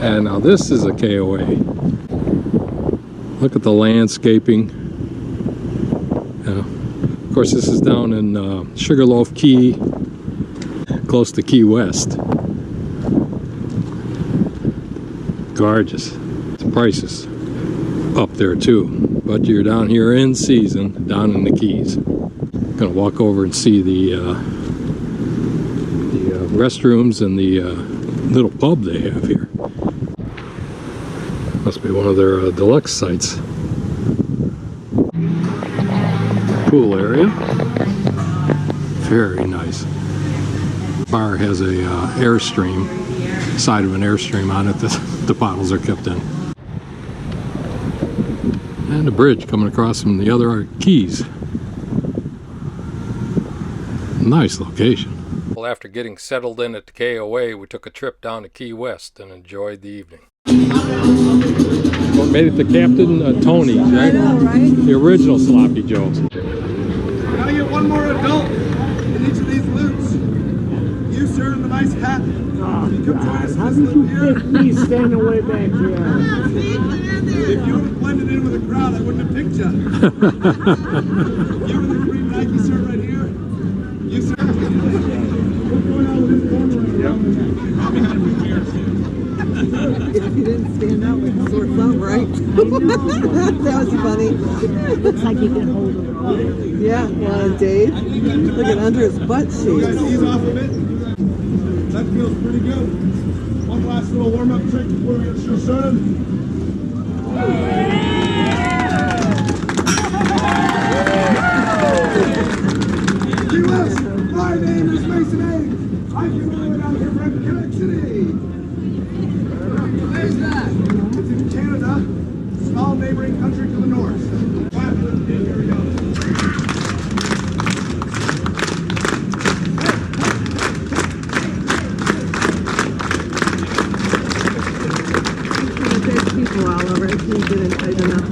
And now this is a KOA. Look at the landscaping. Of course, this is down in Sugarloaf Key, close to Key West. Gorgeous. The prices up there too, but you're down here in season, down in the Keys. Gonna walk over and see the restrooms and the little pub they have here. Must be one of their deluxe sites. Pool area. Very nice. Bar has a Airstream, side of an Airstream on it that the bottles are kept in. And a bridge coming across from the other Keys. Nice location. Well, after getting settled in at the KOA, we took a trip down to Key West and enjoyed the evening. Well, made it to Captain Tony's, right? I know, right? The original Sloppy Joe's. Now you get one more adult in each of these loops. You, sir, in the nice hat. You come join us in this loop here. Please stand away back here. If you would have blended in with the crowd, I wouldn't have picked you. You with the green Nike shirt right here. You, sir. What's going on with this corner right now? If you didn't stand out like a sore thumb, right? That was funny. Looks like you can hold it. Yeah, well, Dave, look at under his butt cheeks. You guys ease off a bit. That feels pretty good. One last little warm-up trick before we get started. Key West, my name is Mason A. I can really out here from Quebec City. Where's that? It's in Canada, small neighboring country to the north. Here we go. There's people all over. It seems good and tight enough.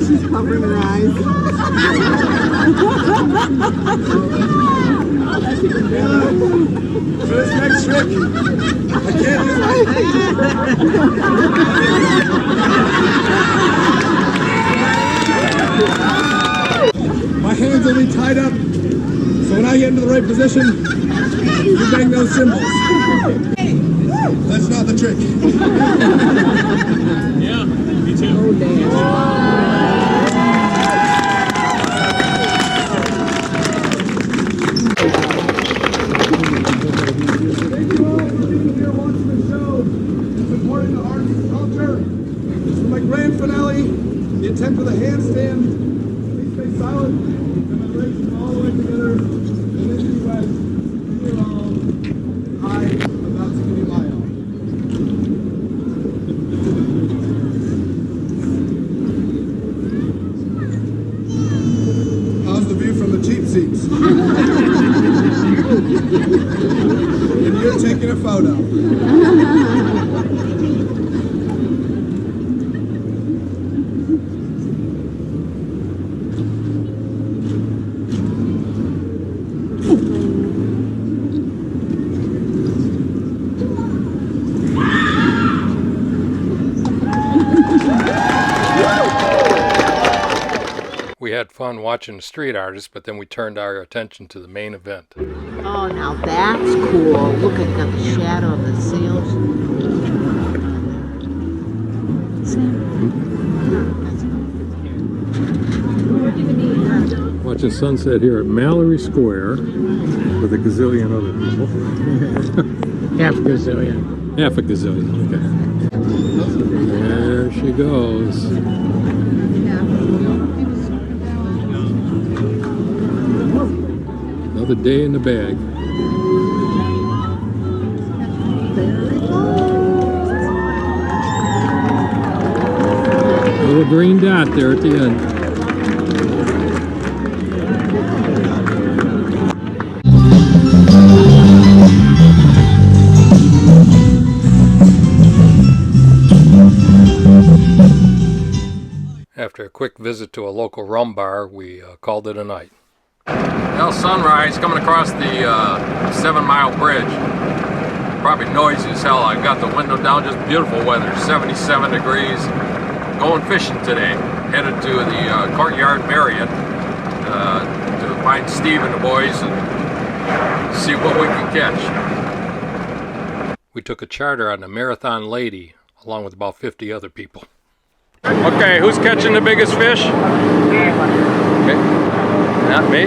She's covering her eyes. For this next trick, I can't use my hands will be tied up, so when I get into the right position, you bang those cymbals. That's not the trick. Yeah, me too. Oh, damn. Grand finale, the attempt with a handstand. Please stay silent. And my legs come all the way together. And then you guys feel all high about to give you my all. How's the view from the cheap seats? And you're taking a photo. We had fun watching the street artists, but then we turned our attention to the main event. Oh, now that's cool. Look at the shadow of the sails. Watching sunset here at Mallory Square with a gazillion other people. Half gazillion. Half a gazillion, okay. There she goes. Another day in the bag. Little green dot there at the end. After a quick visit to a local rum bar, we called it a night. Well, sunrise coming across the 7 Mile Bridge. Probably noisy as hell. I've got the window down, just beautiful weather, 77 degrees. Going fishing today. Headed to the Courtyard Marriott to find Steve and the boys and see what we can catch. We took a charter on the Marathon Lady along with about 50 other people. Okay, who's catching the biggest fish? Okay. Not me?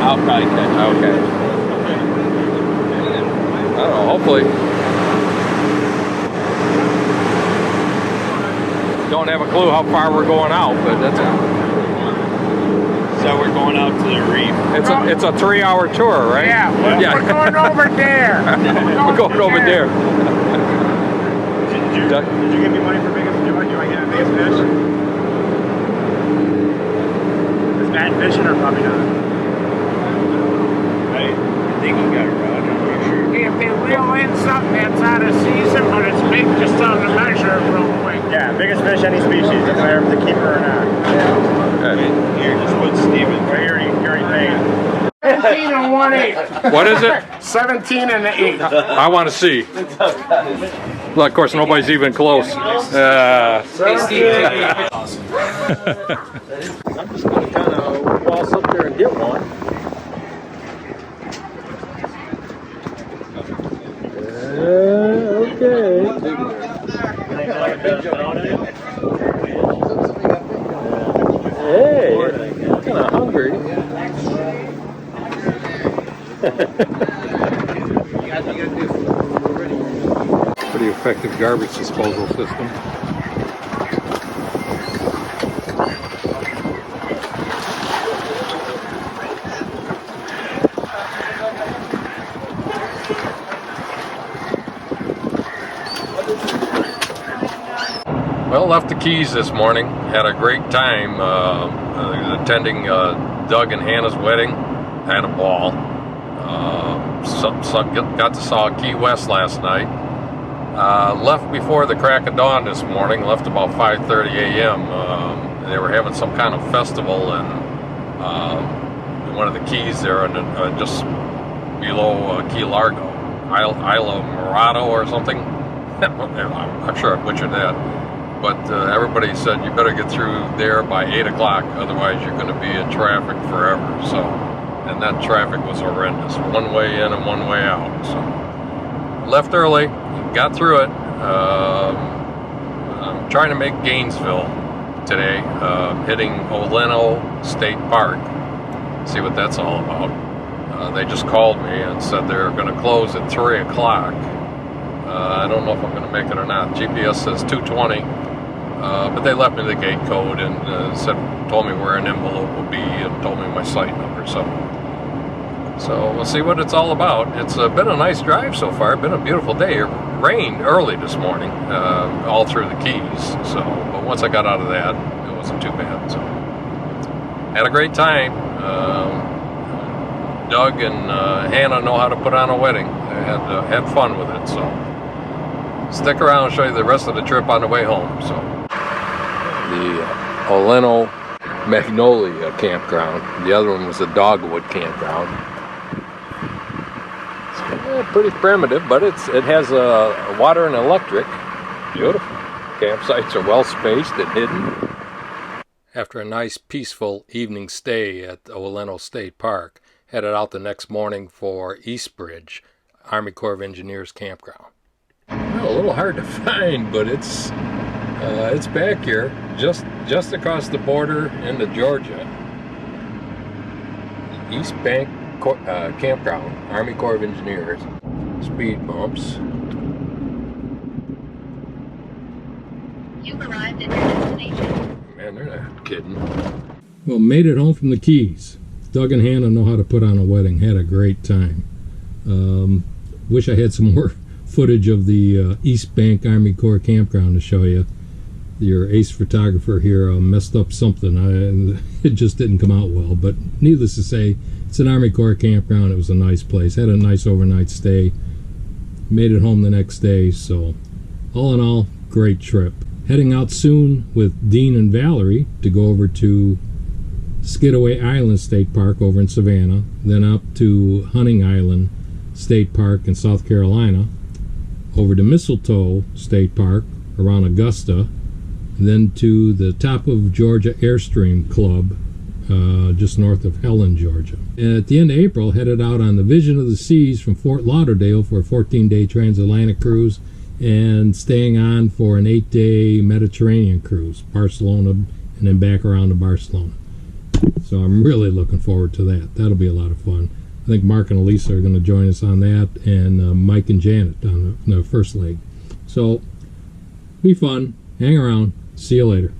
I'll probably catch it. Okay. I don't know, hopefully. Don't have a clue how far we're going out, but that's So we're going out to the reef. it's a 3-hour tour, right? Yeah, we're going over there. We're going over there. Did you give me money for biggest? Do you want to get a biggest fish? Is bad fishing or probably not? I think we got a rod, I'm pretty sure. If they reel in something that's out of season, but it's big, just tell them to measure it real quick. Yeah, biggest fish any species, doesn't matter if the keeper or not. Okay. Here, just what Steven. Right here, you already paid. 17 and 1/8. What is it? 17 and 1/8. I want to see. Well, of course, nobody's even close. Hey, Steve. I'm just going to kind of waltz up there and get one. Okay. Hey, I'm kind of hungry. Pretty effective garbage disposal system. Well, left the Keys this morning. Had a great time attending Doug and Hannah's wedding. Had a ball. Got to saw Key West last night. Left before the crack of dawn this morning. Left about 5:30 a.m. They were having some kind of festival in one of the keys there, just below Key Largo, Isla Morado or something. I'm sure I butchered that. But everybody said you better get through there by 8 o'clock, otherwise you're going to be in traffic forever. So, and that traffic was horrendous, one way in and one way out. So, left early, got through it. I'm trying to make Gainesville today, hitting Oleno State Park. See what that's all about. They just called me and said they're going to close at 3 o'clock. I don't know if I'm going to make it or not. GPS says 2:20, but they left me the gate code and told me where an envelope will be and told me my site number. So we'll see what it's all about. It's been a nice drive so far. Been a beautiful day. It rained early this morning, all through the Keys. So, but once I got out of that, it wasn't too bad. So, had a great time. Doug and Hannah know how to put on a wedding. They had fun with it. So, stick around and show you the rest of the trip on the way home. So, the Oleno Magnolia campground. The other one was the Dogwood campground. Pretty primitive, but it has water and electric. Beautiful. Campsites are well spaced and hidden. After a nice peaceful evening stay at Oleno State Park, headed out the next morning for Eastbridge, Army Corps of Engineers campground. Well, a little hard to find, but it's back here, just across the border into Georgia. East Bank Campground, Army Corps of Engineers. Speed bumps. You've arrived at your destination. Man, they're not kidding. Well, made it home from the Keys. Doug and Hannah know how to put on a wedding. Had a great time. Wish I had some more footage of the East Bank Army Corps campground to show you. Your ace photographer here messed up something. It just didn't come out well. But needless to say, it's an Army Corps campground. It was a nice place. Had a nice overnight stay. Made it home the next day. So, all in all, great trip. Heading out soon with Dean and Valerie to go over to Skidaway Island State Park over in Savannah, then up to Hunting Island State Park in South Carolina, over to Mistletoe State Park around Augusta, then to the top of Georgia Airstream Club, just north of Helen, Georgia. And at the end of April, headed out on the Vision of the Seas from Fort Lauderdale for a 14-day transatlantic cruise, and staying on for an 8-day Mediterranean cruise, Barcelona, and then back around to Barcelona. So I'm really looking forward to that. That'll be a lot of fun. I think Mark and Elisa are going to join us on that, and Mike and Janet on the first leg. So, be fun. Hang around. See you later.